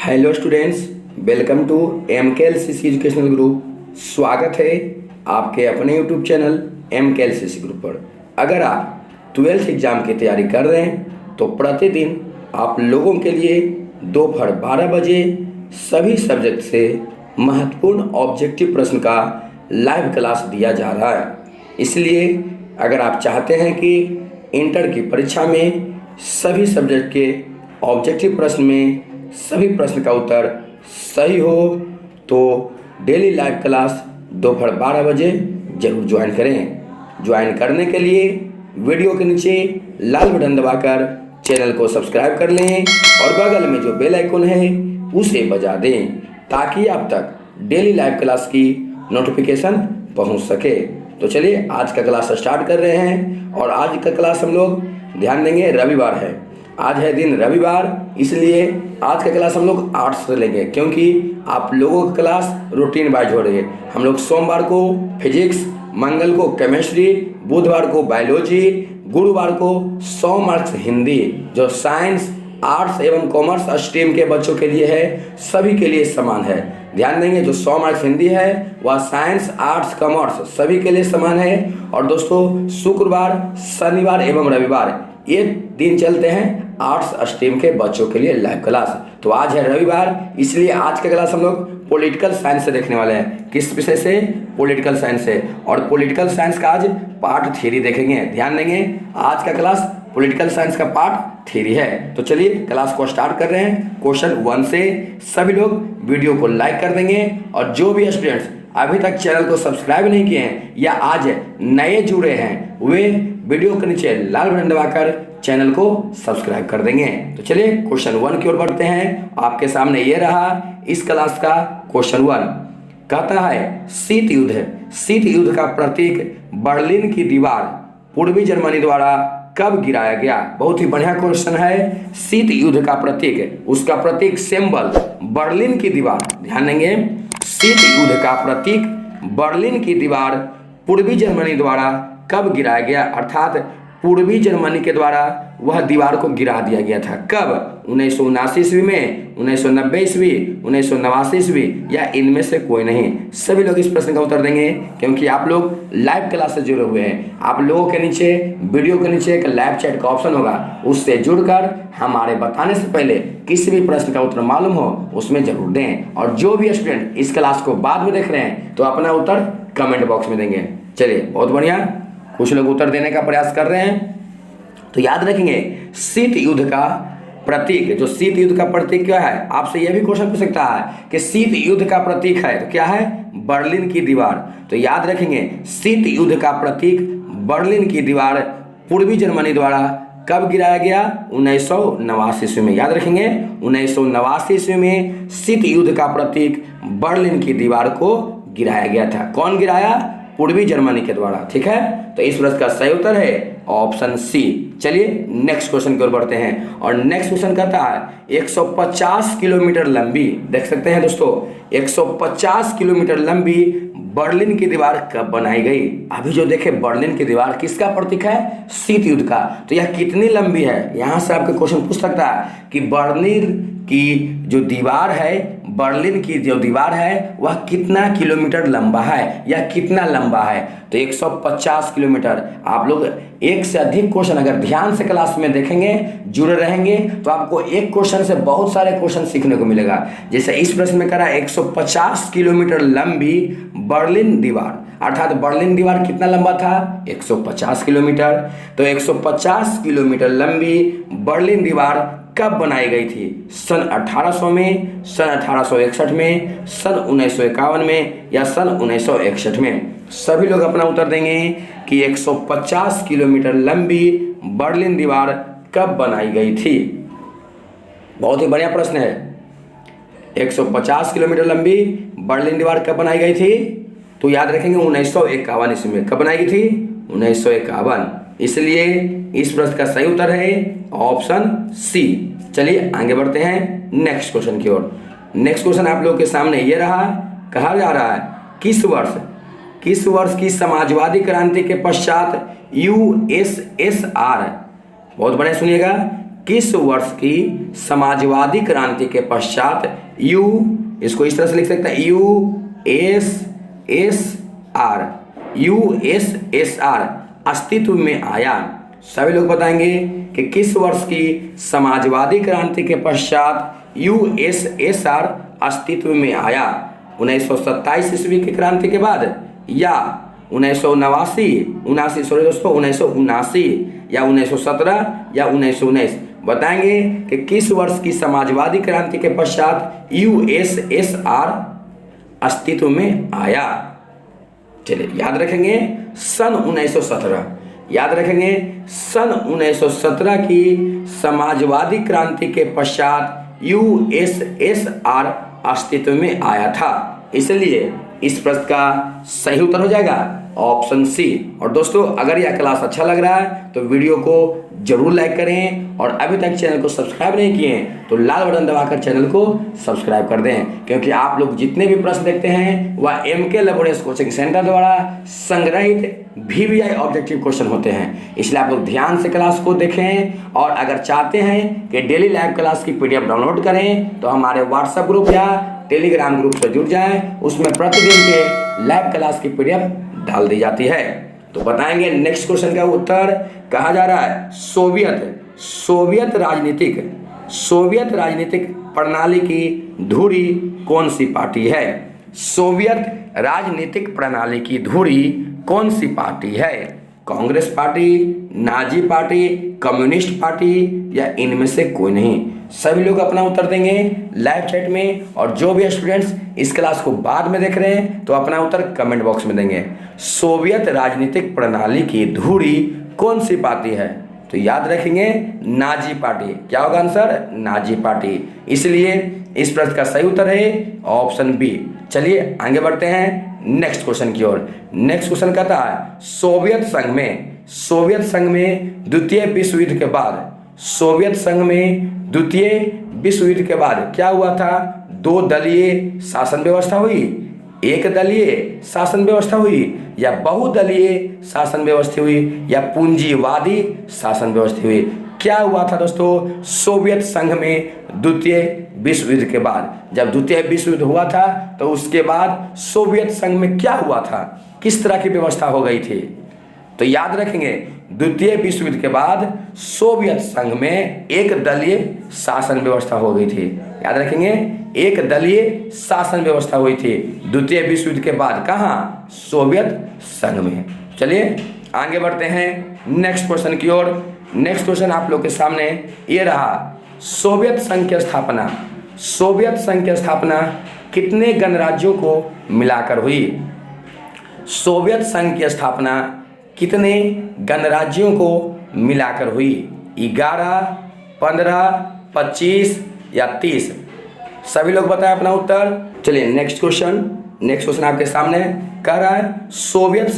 Hello students, welcome to MKLCC educational group. स्वागत है आपके अपने यूट्यूब चैनल MKLCC ग्रुप पर। अगर आप 12th एग्ज़ाम की तैयारी कर रहे हैं तो प्रतिदिन आप लोगों के लिए दोपहर 12 बजे सभी सब्जेक्ट से महत्वपूर्ण ऑब्जेक्टिव प्रश्न का लाइव क्लास दिया जा रहा है। इसलिए अगर आप चाहते हैं कि इंटर की परीक्षा में सभी सब्जेक्ट के ऑब्जेक्टिव प्रश्न में सभी प्रश्न का उत्तर सही हो तो डेली लाइव क्लास दोपहर 12 बजे जरूर ज्वाइन करें। ज्वाइन करने के लिए वीडियो के नीचे लाल बटन दबाकर चैनल को सब्सक्राइब कर लें और बगल में जो बेल आइकन है उसे बजा दें ताकि आप तक डेली लाइव क्लास की नोटिफिकेशन पहुंच सके। तो चलिए आज का क्लास स्टार्ट कर रहे हैं और आज का क्लास हम लोग ध्यान देंगे, रविवार है, आज है दिन रविवार, इसलिए आज का क्लास हम लोग आर्ट्स से लेंगे क्योंकि आप लोगों की क्लास रूटीन वाइज हो रही है। हम लोग सोमवार को फिजिक्स, मंगल को केमिस्ट्री, बुधवार को बायोलॉजी, गुरुवार को 100 मार्क्स हिंदी जो साइंस, आर्ट्स एवं कॉमर्स स्ट्रीम के बच्चों के लिए है, सभी के लिए समान है। ध्यान देंगे, जो 100 मार्क्स हिंदी है वह साइंस, आर्ट्स, कॉमर्स सभी के लिए समान है। और दोस्तों शुक्रवार, शनिवार एवं रविवार ये दिन चलते हैं आर्ट्स स्ट्रीम के बच्चों के लिए लाइव क्लास। तो आज है रविवार, इसलिए आज का क्लास हम लोग पॉलिटिकल साइंस से देखने वाले हैं। किस विषय से? पॉलिटिकल साइंस से। और पॉलिटिकल साइंस का आज पार्ट 3 देखेंगे। ध्यान देंगे, आज का क्लास पॉलिटिकल साइंस का पार्ट 3 है। तो चलिए क्लास को स्टार्ट कर रहे हैं क्वेश्चन 1 से। सभी लोग वीडियो को लाइक कर देंगे और जो भी स्टूडेंट्स अभी तक चैनल को सब्सक्राइब नहीं किए हैं या आज नए जुड़े हैं वे वीडियो के नीचे लाल बटन दबाकर चैनल को सब्सक्राइब कर देंगे। तो चलिए क्वेश्चन 1 की ओर बढ़ते हैं। आपके सामने ये रहा इस क्लास का क्वेश्चन 1। कहता है शीत युद्ध है, शीत युद्ध का प्रतीक बर्लिन की दीवार पूर्वी जर्मनी द्वारा कब गिराया गया? बहुत ही बढ़िया क्वेश्चन है। शीत युद्ध का प्रतीक, उसका प्रतीक सिंबल बर्लिन की दीवार। ध्यान देंगे, शीत युद्ध का प्रतीक बर्लिन की दीवार पूर्वी जर्मनी द्वारा कब गिराया गया? अर्थात पूर्वी जर्मनी के द्वारा वह दीवार को गिरा दिया गया था। कब? 1979 ईस्वी में, 1990 ईस्वी, 1989 ईस्वी या इनमें से कोई नहीं। सभी लोग इस प्रश्न का उत्तर देंगे क्योंकि आप लोग लाइव क्लास से जुड़े हुए हैं। आप लोगों के नीचे वीडियो के नीचे एक लाइव चैट का ऑप्शन होगा, उससे जुड़कर हमारे बताने से पहले किसी भी प्रश्न का उत्तर मालूम हो उसमें जरूर दें। और जो भी स्टूडेंट इस क्लास को बाद में देख रहे हैं तो अपना उत्तर कमेंट बॉक्स में देंगे। चलिए बहुत बढ़िया, कुछ लोग उत्तर देने का प्रयास कर रहे हैं। तो याद रखेंगे शीत युद्ध का प्रतीक, जो शीत युद्ध का प्रतीक क्या है? आपसे यह भी क्वेश्चन पूछ सकता है कि शीत युद्ध का प्रतीक है तो क्या है? बर्लिन की दीवार। तो याद रखेंगे शीत युद्ध का प्रतीक बर्लिन की दीवार पूर्वी जर्मनी द्वारा कब गिराया गया? 1989 ईस्वी में। याद रखेंगे 1989 ईस्वी में शीत युद्ध का प्रतीक बर्लिन की दीवार को गिराया गया था। कौन गिराया? पूर्वी जर्मनी के द्वारा। ठीक है, तो इस प्रश्न का सही उत्तर है ऑप्शन सी। चलिए नेक्स्ट क्वेश्चन की ओर बढ़ते हैं और नेक्स्ट क्वेश्चन कहता है 150 किलोमीटर लंबी, देख सकते हैं दोस्तों, 150 किलोमीटर लंबी बर्लिन की दीवार कब बनाई गई? अभी जो देखे बर्लिन की दीवार किसका प्रतीक है? शीत युद्ध का। तो यह कितनी लंबी है? यहां से आपके क्वेश्चन पूछ सकता है कि बर्लिन की जो दीवार है, बर्लिन की जो दीवार है वह कितना किलोमीटर लंबा है या कितना लंबा है? तो 150 किलोमीटर। आप लोग एक से अधिक क्वेश्चन अगर ध्यान से क्लास में देखेंगे, जुड़े रहेंगे तो आपको एक क्वेश्चन से बहुत सारे क्वेश्चन सीखने को मिलेगा। जैसे इस प्रश्न में करा 150 किलोमीटर लंबी बर्लिन दीवार, अर्थात बर्लिन दीवार कितना लंबा था? 150 किलोमीटर। तो 150 किलोमीटर लंबी बर्लिन दीवार कब बनाई गई थी? सन 1800 में, सन 1861 में, सन 1951 में या सन 1961 में? सभी लोग अपना उत्तर देंगे कि 150 किलोमीटर लंबी बर्लिन दीवार कब बनाई गई थी। बहुत ही बढ़िया प्रश्न है। 150 किलोमीटर लंबी बर्लिन दीवार कब बनाई गई थी? तो याद रखेंगे 1951 ईस्वी में। कब बनाई गई थी? 1951। इसलिए इस प्रश्न का सही उत्तर है ऑप्शन सी। चलिए आगे बढ़ते हैं नेक्स्ट क्वेश्चन की ओर। नेक्स्ट क्वेश्चन आप लोगों के सामने ये रहा, कहा जा रहा है किस वर्ष की समाजवादी क्रांति के पश्चात USSR, बहुत बढ़िया सुनिएगा, किस वर्ष की समाजवादी क्रांति के पश्चात इसको इस तरह से लिख सकते हैं यूएसएसआर अस्तित्व में आया। सभी लोग बताएंगे कि किस वर्ष की समाजवादी क्रांति के पश्चात यूएसएसआर अस्तित्व में आया। 1927 ईस्वी की क्रांति के बाद, या 1979 या 1917 या 1919। बताएंगे कि किस वर्ष की समाजवादी क्रांति के पश्चात यूएसएसआर अस्तित्व में आया। चलिए याद रखेंगे सन 1917, याद रखेंगे सन 1917 की समाजवादी क्रांति के पश्चात यूएसएसआर अस्तित्व में आया था। इसलिए इस प्रश्न का सही उत्तर हो जाएगा ऑप्शन सी। और दोस्तों, अगर यह क्लास अच्छा लग रहा है तो वीडियो को जरूर लाइक करें, और अभी तक चैनल को सब्सक्राइब नहीं किए तो लाल बटन दबाकर चैनल को सब्सक्राइब कर दें, क्योंकि आप लोग जितने भी प्रश्न देखते हैं वह एमके लैबोरेटरीज कोचिंग सेंटर द्वारा संग्रहित VVI ऑब्जेक्टिव क्वेश्चन होते हैं। इसलिए आप लोग ध्यान से क्लास को देखें, और अगर चाहते हैं कि डेली लाइव क्लास की PDF डाउनलोड करें तो हमारे व्हाट्सएप ग्रुप या टेलीग्राम ग्रुप से जुड़ जाएं। उसमें प्रतिदिन के लाइव क्लास की PDF डाल दी जाती है। तो बताएंगे नेक्स्ट क्वेश्चन का उत्तर। कहा जा रहा है सोवियत राजनीतिक प्रणाली की धुरी कौन सी पार्टी है। सोवियत राजनीतिक प्रणाली की धुरी कौन सी पार्टी है। Congress party, Nazi party, communist party, या इनमें से कोई नहीं। सभी लोग अपना उत्तर देंगे लाइव चैट में, और जो भी स्टूडेंट्स इस क्लास को बाद में देख रहे हैं तो अपना उत्तर कमेंट बॉक्स में देंगे। सोवियत राजनीतिक प्रणाली की धुरी कौन सी पार्टी है, तो याद रखेंगे नाजी पार्टी। क्या होगा आंसर, नाजी पार्टी। इसलिए इस प्रश्न का सही उत्तर है ऑप्शन बी। चलिए आगे बढ़ते हैं नेक्स्ट क्वेश्चन की ओर। नेक्स्ट क्वेश्चन कहता है सोवियत संघ में द्वितीय विश्व युद्ध के बाद क्या हुआ था। 2 दलीय शासन व्यवस्था हुई, 1 दलीय शासन व्यवस्था हुई, या बहुदलीय शासन व्यवस्था हुई, या पूंजीवादी शासन व्यवस्था हुई। क्या हुआ था दोस्तों सोवियत संघ में द्वितीय विश्व युद्ध के बाद। जब द्वितीय विश्व युद्ध हुआ था तो उसके बाद सोवियत संघ में क्या हुआ था, किस तरह की व्यवस्था हो गई थी। तो याद रखेंगे द्वितीय विश्व युद्ध के बाद सोवियत संघ में 1 दलीय शासन व्यवस्था हो गई थी। याद रखेंगे 1 दलीय शासन व्यवस्था हुई थी द्वितीय विश्व युद्ध के बाद। कहाँ, सोवियत संघ में। चलिए आगे बढ़ते हैं नेक्स्ट क्वेश्चन की ओर। नेक्स्ट क्वेश्चन आप लोग के सामने ये रहा। सोवियत संघ की स्थापना कितने गणराज्यों को मिलाकर हुई। सोवियत संघ की स्थापना कितने गणराज्यों को मिलाकर हुई। 11, 15, 25 या 30। सभी लोग बताएं अपना उत्तर। चलिए नेक्स्ट क्वेश्चन आपके सामने कह रहा है सोवियत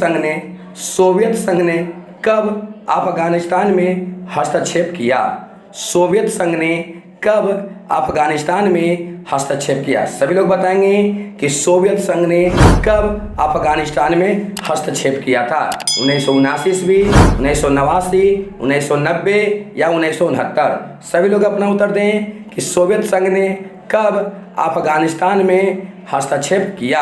संघ ने कब अफगानिस्तान में हस्तक्षेप किया। सोवियत संघ ने कब अफगानिस्तान में हस्तक्षेप किया। सभी लोग बताएंगे कि सोवियत संघ ने कब अफगानिस्तान में हस्तक्षेप किया था। 1979 ईस्वी, 1989, 1990 या 1969। सभी लोग अपना उत्तर दें कि सोवियत संघ ने कब अफगानिस्तान में हस्तक्षेप किया।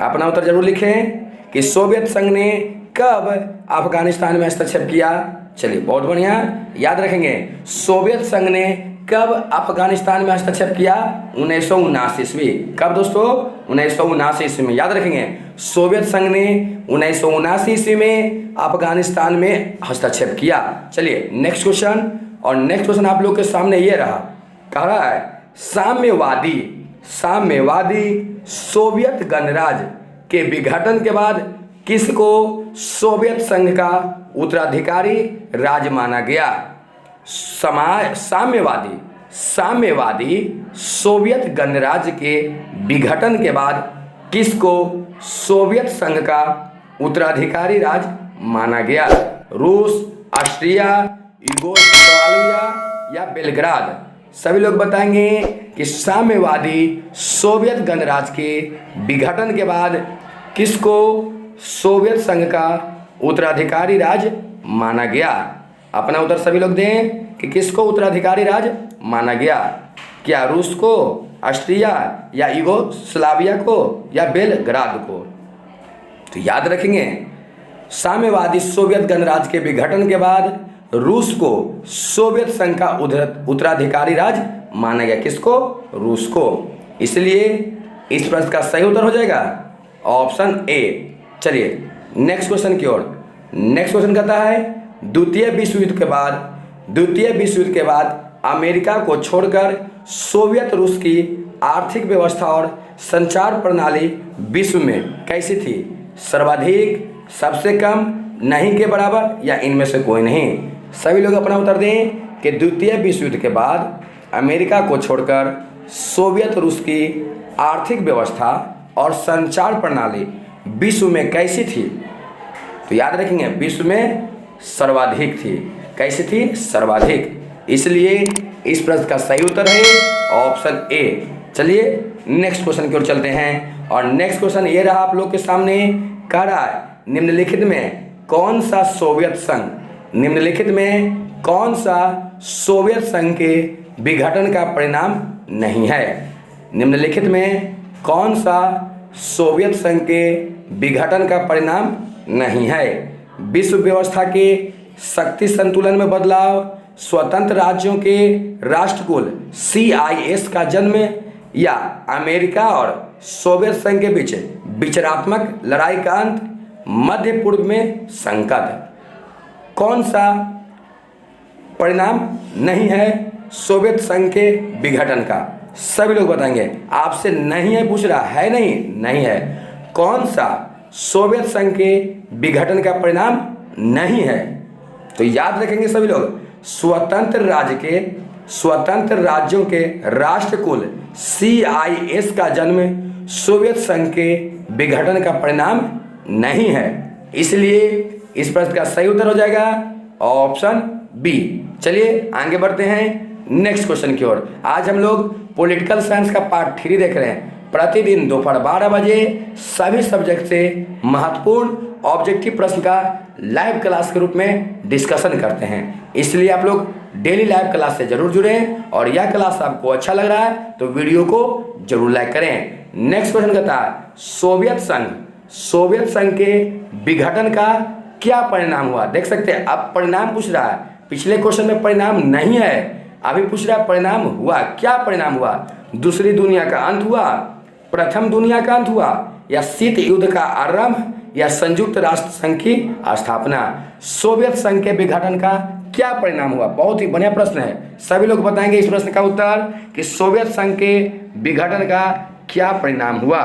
अपना उत्तर जरूर लिखें कि सोवियत संघ ने कब अफगानिस्तान में हस्तक्षेप किया। चलिए बहुत बढ़िया, याद रखेंगे सोवियत संघ ने कब अफगानिस्तान में हस्तक्षेप किया। 1979 ईस्वी। कब दोस्तों, 1979 ईस्वी में। याद रखेंगे सोवियत संघ ने 1979 ईस्वी में अफगानिस्तान में हस्तक्षेप किया। चलिए नेक्स्ट क्वेश्चन, और नेक्स्ट क्वेश्चन आप लोग के सामने ये रहा। कह रहा है साम्यवादी सोवियत गणराज्य के विघटन के बाद किसको सोवियत संघ का उत्तराधिकारी राज्य माना गया। साम्यवादी सोवियत गणराज्य के विघटन के बाद किसको सोवियत संघ का उत्तराधिकारी राज्य माना गया। रूस, ऑस्ट्रिया, यूगोस्लाविया या बेलग्राद। सभी लोग बताएंगे कि साम्यवादी सोवियत गणराज्य के विघटन के बाद किसको सोवियत संघ का उत्तराधिकारी राज्य माना गया। अपना उत्तर सभी लोग दें कि किसको उत्तराधिकारी राज्य माना गया? क्या रूस को, ऑस्ट्रिया या यूगोस्लाविया को या बेलग्राद को? तो याद रखेंगे, साम्यवादी सोवियत गणराज्य के विघटन के बाद रूस को सोवियत संघ का उत्तराधिकारी राज्य माना गया। किसको? रूस को। इसलिए इस प्रश्न का सही उत्तर हो जाएगा ऑप्शन ए। चलिए नेक्स्ट क्वेश्चन की ओर। नेक्स्ट क्वेश्चन कहता है, द्वितीय विश्व युद्ध के बाद अमेरिका को छोड़कर सोवियत रूस की आर्थिक व्यवस्था और संचार प्रणाली विश्व में कैसी थी? सर्वाधिक, सबसे कम, नहीं के बराबर या इनमें से कोई नहीं? सभी लोग अपना उत्तर दें कि द्वितीय विश्व युद्ध के बाद अमेरिका को छोड़कर सोवियत रूस की आर्थिक व्यवस्था और संचार प्रणाली विश्व में कैसी थी? तो याद रखेंगे, विश्व में सर्वाधिक थी। कैसी थी? सर्वाधिक। इसलिए इस प्रश्न का सही उत्तर है ऑप्शन ए। चलिए नेक्स्ट क्वेश्चन की ओर चलते हैं और नेक्स्ट क्वेश्चन ये रहा आप लोग के सामने। कह रहा है, निम्नलिखित में कौन सा सोवियत सोवियत संघ के विघटन का परिणाम नहीं है? निम्नलिखित में कौन सा सोवियत संघ के विघटन का परिणाम नहीं है? विश्व व्यवस्था के शक्ति संतुलन में बदलाव, स्वतंत्र राज्यों के राष्ट्रकुल CIS का जन्म या अमेरिका और सोवियत संघ के बीच विचारात्मक लड़ाई का अंत, मध्य पूर्व में संकट? कौन सा परिणाम नहीं है सोवियत संघ के विघटन का? सभी लोग बताएंगे। आपसे नहीं है पूछ रहा है, नहीं है। कौन सा सोवियत संघ के विघटन का परिणाम नहीं है? तो याद रखेंगे सभी लोग, स्वतंत्र राज्यों के राष्ट्रकुल CIS का जन्म सोवियत संघ के विघटन का परिणाम नहीं है। इसलिए इस प्रश्न का सही उत्तर हो जाएगा ऑप्शन बी। चलिए आगे बढ़ते हैं नेक्स्ट क्वेश्चन की ओर। आज हम लोग पॉलिटिकल साइंस का पार्ट 3 देख रहे हैं। प्रतिदिन दोपहर 12 बजे सभी सब्जेक्ट से महत्वपूर्ण ऑब्जेक्टिव प्रश्न का लाइव क्लास के रूप में डिस्कशन करते हैं। इसलिए आप लोग डेली लाइव क्लास से जरूर जुड़ें और यह क्लास आपको अच्छा लग रहा है तो वीडियो को जरूर लाइक करें। नेक्स्ट क्वेश्चन कहता है, सोवियत संघ के विघटन का क्या परिणाम हुआ? देख सकते हैं अब परिणाम पूछ रहा है। पिछले क्वेश्चन में परिणाम नहीं है, अभी पूछ रहा है परिणाम हुआ। क्या परिणाम हुआ? दूसरी दुनिया का अंत हुआ, प्रथम दुनिया का अंत हुआ, या शीत युद्ध का आरंभ, या संयुक्त राष्ट्र संघ की स्थापना? सोवियत संघ के विघटन का क्या परिणाम हुआ? बहुत ही बढ़िया प्रश्न है। सभी लोग बताएंगे इस प्रश्न का उत्तर कि सोवियत संघ के विघटन का क्या परिणाम हुआ।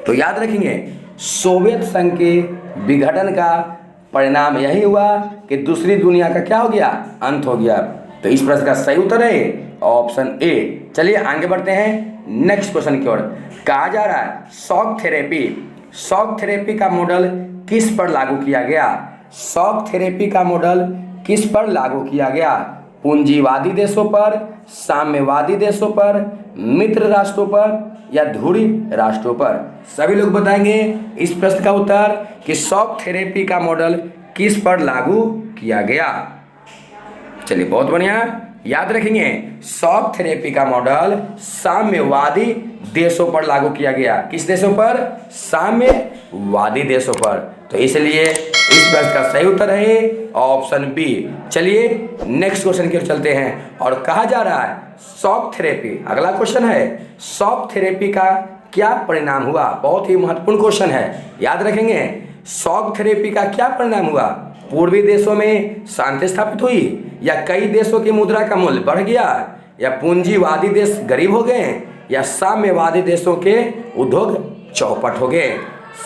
तो याद रखेंगे, सोवियत संघ के विघटन का परिणाम यही हुआ कि दूसरी दुनिया का क्या हो गया? अंत हो गया। तो इस प्रश्न का सही उत्तर है ऑप्शन ए। चलिए आगे बढ़ते हैं नेक्स्ट क्वेश्चन की ओर। कहा जा रहा है, शॉक थेरेपी का मॉडल किस पर लागू किया गया? शॉक थेरेपी का मॉडल किस पर लागू किया गया? पूंजीवादी देशों पर, साम्यवादी देशों पर, मित्र राष्ट्रों पर, या ध्रुवी राष्ट्रों पर? सभी लोग बताएंगे इस प्रश्न का उत्तर कि शॉक थेरेपी का मॉडल किस पर लागू किया गया। चलिए बहुत बढ़िया, याद रखेंगे शॉक थेरेपी का मॉडल साम्यवादी देशों पर लागू किया गया। किस देशों पर? साम्यवादी देशों पर। तो इसलिए इस प्रश्न का सही उत्तर है ऑप्शन बी। चलिए नेक्स्ट क्वेश्चन की ओर चलते हैं और कहा जा रहा है, शॉक थेरेपी, अगला क्वेश्चन है, शॉक थेरेपी का क्या परिणाम हुआ? बहुत ही महत्वपूर्ण क्वेश्चन है, याद रखेंगे। शॉक थेरेपी का क्या परिणाम हुआ? पूर्वी देशों में शांति स्थापित हुई, या कई देशों की मुद्रा का मूल्य बढ़ गया, या पूंजीवादी देश गरीब हो गए, या साम्यवादी देशों के उद्योग चौपट हो गए?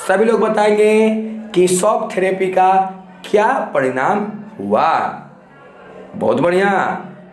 सभी लोग बताएंगे कि शॉक थेरेपी का क्या परिणाम हुआ। बहुत बढ़िया,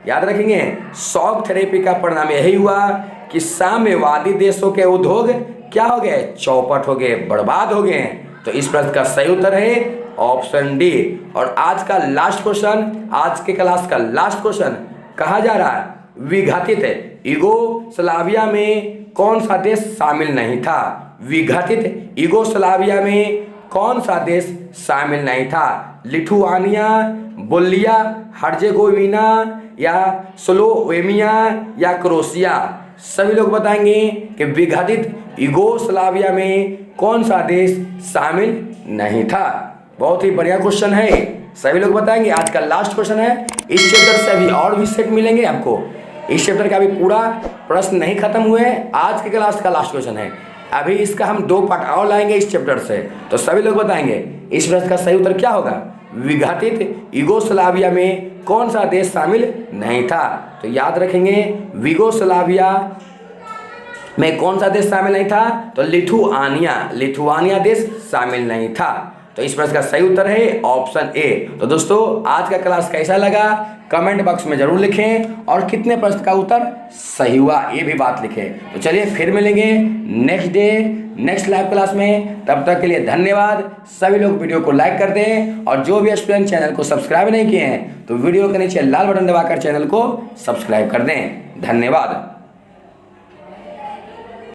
याद रखेंगे शॉक थेरेपी का परिणाम यही हुआ कि साम्यवादी देशों के उद्योग क्या हो गए? चौपट हो गए, बर्बाद हो गए। तो इस प्रश्न का सही उत्तर है ऑप्शन डी। और आज का लास्ट क्वेश्चन, आज के क्लास का लास्ट क्वेश्चन, कहा जा रहा है, विघटित यूगोस्लाविया में कौन सा देश शामिल नहीं था? विघटित यूगोस्लाविया में कौन सा देश शामिल नहीं था? लिथुआनिया, बुल्गारिया, हर्जेगोविना या स्लोवेनिया या क्रोएशिया? सभी लोग बताएंगे कि विघटित यूगोस्लाविया में कौन सा देश शामिल नहीं था। बहुत ही बढ़िया क्वेश्चन है, सभी लोग बताएंगे। आज का लास्ट क्वेश्चन है, इस चैप्टर से अभी और भी सेट मिलेंगे आपको। इस चैप्टर का अभी पूरा प्रश्न नहीं खत्म हुए, आज के क्लास का लास्ट क्वेश्चन है। अभी इसका हम 2 पार्ट और लाएंगे इस चैप्टर से, तो सभी लोग बताएंगे इस प्रश्न का सही उत्तर क्या होगा? विघटित यूगोस्लाविया में कौन सा देश शामिल नहीं था? तो याद रखेंगे, यूगोस्लाविया में कौन सा देश शामिल नहीं था? तो लिथुआनिया देश शामिल नहीं था। तो इस प्रश्न का सही उत्तर है ऑप्शन ए। तो दोस्तों, आज का क्लास कैसा लगा कमेंट बॉक्स में जरूर लिखें, और कितने प्रश्न का उत्तर सही हुआ ये भी बात लिखें। तो चलिए फिर मिलेंगे next day next live class में। तब तक के लिए धन्यवाद। सभी लोग वीडियो को लाइक कर दें, और जो भी स्टूडेंट चैनल को सब्सक्राइब नहीं किए हैं तो वीडियो के नीचे लाल बटन दबाकर चैनल को सब्सक्राइब कर दें। धन्यवाद।